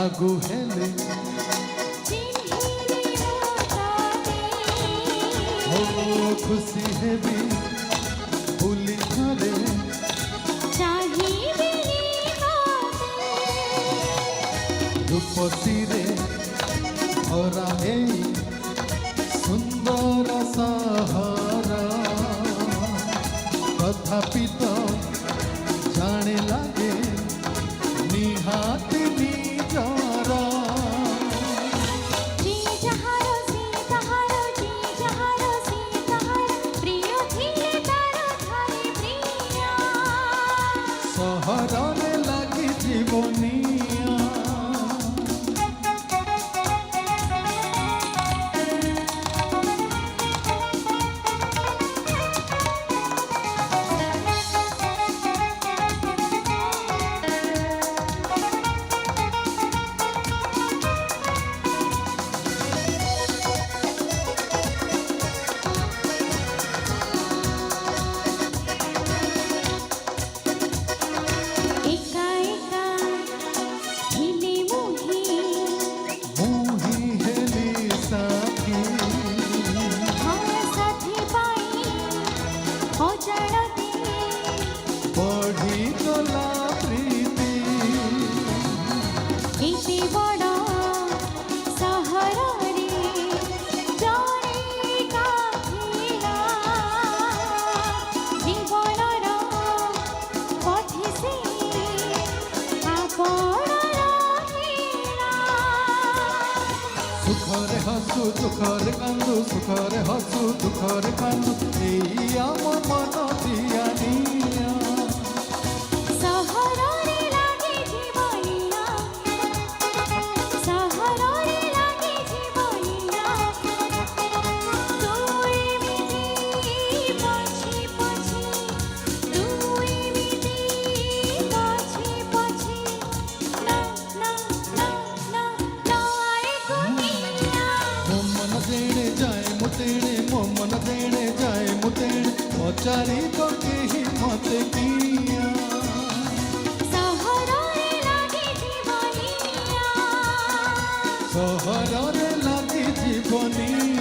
लागू हेले हो खुशी हेबी भूली घरे रूपसी रे भरा एई सुंदर सहरा तथापि तो जाने लगे निहाती निजरा सहरे लगी जीवनिया बढ़ी गला प्रीति इति बड़ सहरे जड़े काथिला जीवनर पथि से आपण रहिला सुखरे हसु दुखरे कांदु सुखरे हसु दुखरे कांदु एई आम मन दियानिया सहरे लागे जीवनिया सहरे लागे जीवनिया तू एमिति पछी पछी तू एमिति पछी पछी ना ना ना ना ना आए दुनिया मो मन देणे जाए मुतेणे मो मन देणे जाए मुतेणे पचारी तो केही मते किया सहरे लागे जीवनिया सहरे लगी जीवनी